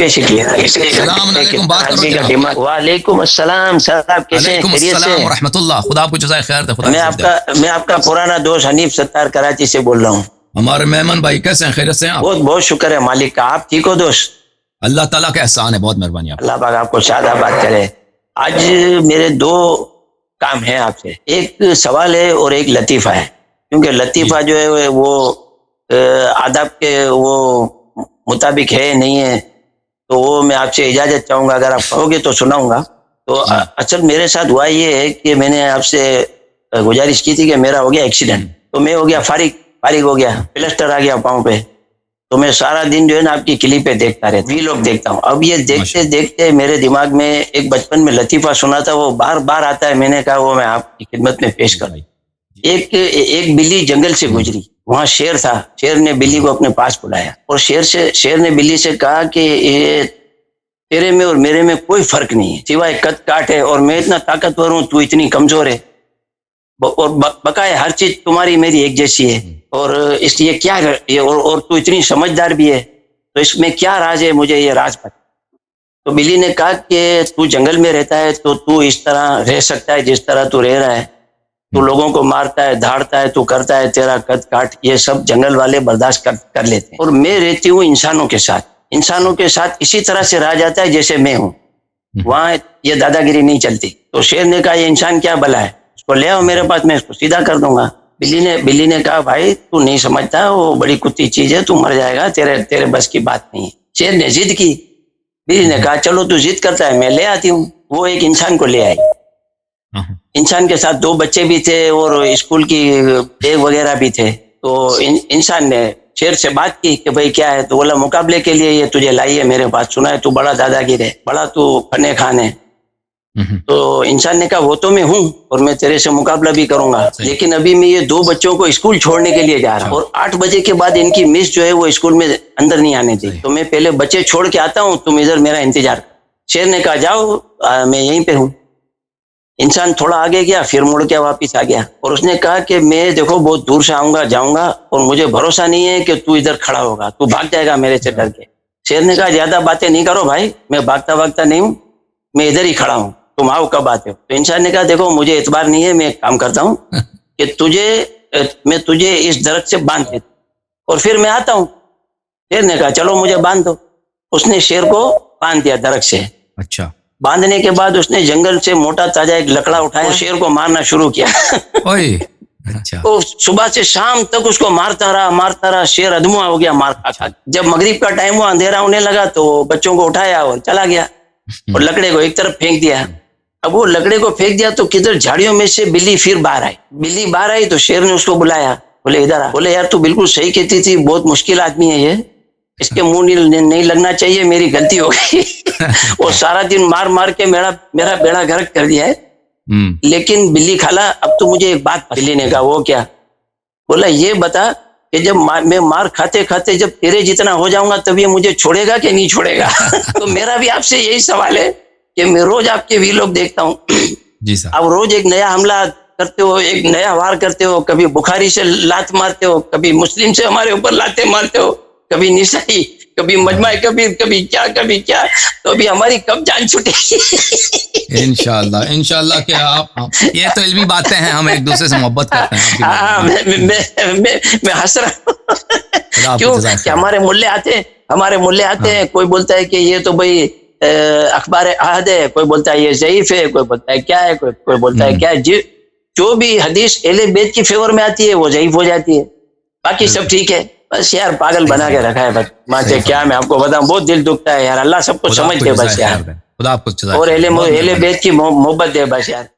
पेश किया। वालेकुम अस्सलाम साहब, कैसे हैं? खैरियत से? खुदा आपको जज़ाए खैर दे। मैं आपका पुराना दोस्त हनीफ सत्तार कराची से बोल रहा हूँ। हमारे मेहमान भाई कैसे हैं? खैरियत से हैं आप? बहुत बहुत शुक्र है मालिक का। आप ठीक हो दोस्त? अल्लाह ताला का एहसान है, बहुत मेहरबानी। अल्लाह पाक आपको शादाबाद करे। आज मेरे दो काम है आपसे, एक सवाल है और एक लतीफ़ा है। क्योंकि लतीफ़ा जो है वो आदाब के वो मुताबिक है नहीं है, तो वो मैं आपसे इजाज़त चाहूँगा, अगर आप कहोगे तो सुनाऊँगा। तो असल मेरे साथ हुआ ये है कि मैंने आपसे गुजारिश की थी कि मेरा हो गया एक्सीडेंट, तो मैं हो गया फारिग हो गया, प्लास्टर आ गया पाँव पे। तो मैं सारा दिन जो है ना आपकी क्लिपें देखता रहता, वीलॉग देखता हूँ। अब ये देखते देखते मेरे दिमाग में एक बचपन में लतीफ़ा सुना था, वो बार बार आता है। मैंने कहा वो मैं आपकी खिदमत में पेश करूँ। एक बिल्ली जंगल से गुजरी, वहां शेर था। शेर ने बिल्ली को अपने पास बुलाया और शेर ने बिल्ली से कहा कि ये तेरे में और मेरे में कोई फर्क नहीं है, सिवाय कद काट है। और मैं इतना ताकतवर हूँ, तू इतनी कमजोर है, और बकाया हर चीज तुम्हारी मेरी एक जैसी है। और इसलिए क्या और तू इतनी समझदार भी है, तो इसमें क्या राज है, मुझे ये राज बता। तो बिल्ली ने कहा कि तू जंगल में रहता है तो तू इस तरह रह सकता है जिस तरह तू रह रहा है। तू लोगों को मारता है, धाड़ता है, तू करता है, तेरा कद काट ये सब जंगल वाले बर्दाश्त कर लेते हैं। और मैं रहती हूँ इंसानों के साथ इसी तरह से रह जाता है जैसे मैं हूँ। वहां ये दादागिरी नहीं चलती। तो शेर ने कहा ये इंसान क्या भला है, उसको ले आओ मेरे पास, मैं इसको सीधा कर दूंगा। बिल्ली ने कहा भाई तू नहीं समझता, वो बड़ी कुत्ती चीज है, तू मर जाएगा, तेरे बस की बात नहीं है। शेर ने जिद की। बिल्ली ने कहा चलो तू जिद करता है, मैं ले आती हूँ। वो एक इंसान को ले आई। इंसान के साथ दो बच्चे भी थे और स्कूल की बैग वगैरह भी थे। तो इंसान ने शेर से बात की कि भाई क्या है, तो बोला मुकाबले के लिए ये तुझे लाई है मेरे पास, सुना है तू बड़ा दादागिर है, बड़ा तू फने खान है। तो इंसान ने कहा वो तो मैं हूँ और मैं तेरे से मुकाबला भी करूंगा, लेकिन अभी मैं ये दो बच्चों को स्कूल छोड़ने के लिए जा रहा हूँ और 8 बजे के बाद इनकी मिस जो है वो स्कूल में अंदर नहीं आने दी। तो मैं पहले बच्चे छोड़ के आता हूँ, तुम इधर मेरा इंतजार कर। शेर ने कहा जाओ, मैं यहीं पे हूँ। इंसान थोड़ा आगे गया, फिर मुड़ के वापिस आ गया और उसने कहा कि मैं देखो बहुत दूर से आऊंगा जाऊंगा और मुझे भरोसा नहीं है कि तू इधर खड़ा होगा, तू भाग जाएगा मेरे से डर के। शेर ने कहा ज्यादा बातें नहीं करो भाई, मैं भागता नहीं हूँ, मैं इधर ही खड़ा हूँ, तुम आओ कब आते हो। तो इंसान ने कहा देखो मुझे एतबार नहीं है, मैं एक काम करता हूँ कि मैं तुझे इस दरख्त से बांध देता और फिर मैं आता हूँ। शेर ने कहा चलो मुझे बांध दो। उसने शेर को बांध दिया दरख्त से। अच्छा। बांधने के बाद उसने जंगल से मोटा ताजा एक लकड़ा उठाया और शेर को मारना शुरू किया। अच्छा। तो सुबह से शाम तक उसको मारता रहा। शेर अधमुआ हो गया मार खा। जब मगरिब का टाइम हुआ, अंधेरा होने लगा, तो बच्चों को उठाया और चला गया और लकड़े को एक तरफ फेंक दिया। अब वो लकड़े को फेंक दिया तो किधर झाड़ियों में से बिल्ली फिर बाहर आई। तो शेर ने उसको बुलाया, बोले इधर आ। बोले यार तू बिल्कुल सही कहती थी, बहुत मुश्किल आदमी है ये, इसके मुंह नहीं लगना चाहिए, मेरी गलती हो गई। वो सारा दिन मार के मेरा बेड़ा गर्क कर दिया है। लेकिन बिल्ली खाला अब तो मुझे एक बात। बिल्ली ने कहा वो क्या? बोला ये बता कि जब मैं मार खाते खाते जब तेरे जितना हो जाऊंगा तब ये मुझे छोड़ेगा कि नहीं छोड़ेगा? तो मेरा भी आपसे यही सवाल है कि मैं रोज आपके वीलॉग देखता हूँ जी सर। आप रोज एक नया हमला करते हो, एक नया वार करते हो, कभी बुखारी से लात मारते हो, कभी मुस्लिम से हमारे ऊपर लाते मारते हो, कभी निसाई, कभी मजमा कबीर, कभी क्या। तो अभी हमारी कब जान छूटेगी? इंशाल्लाह कि आप ये तो इल्मी बातें हैं, हम एक दूसरे से मोहब्बत करते हैं। हाँ, मैं हंस रहा हूँ। क्यों कि हमारे मुल्ले आते हैं, कोई बोलता है कि ये तो भाई अखबार अहद है, कोई बोलता है ये ज़ईफ है, कोई बोलता है क्या है, कोई बोलता है क्या है। जो भी हदीस अहले बैत की फेवर में आती है वो ज़ईफ हो जाती है, बाकी सब ठीक है। बस यार पागल बना के रखा है बस। माचे क्या मैं आपको बताऊं, बहुत दिल दुखता है यार। अल्लाह सबको समझ दे बस यार, और अहले बैत की मोहब्बत दे बस यार।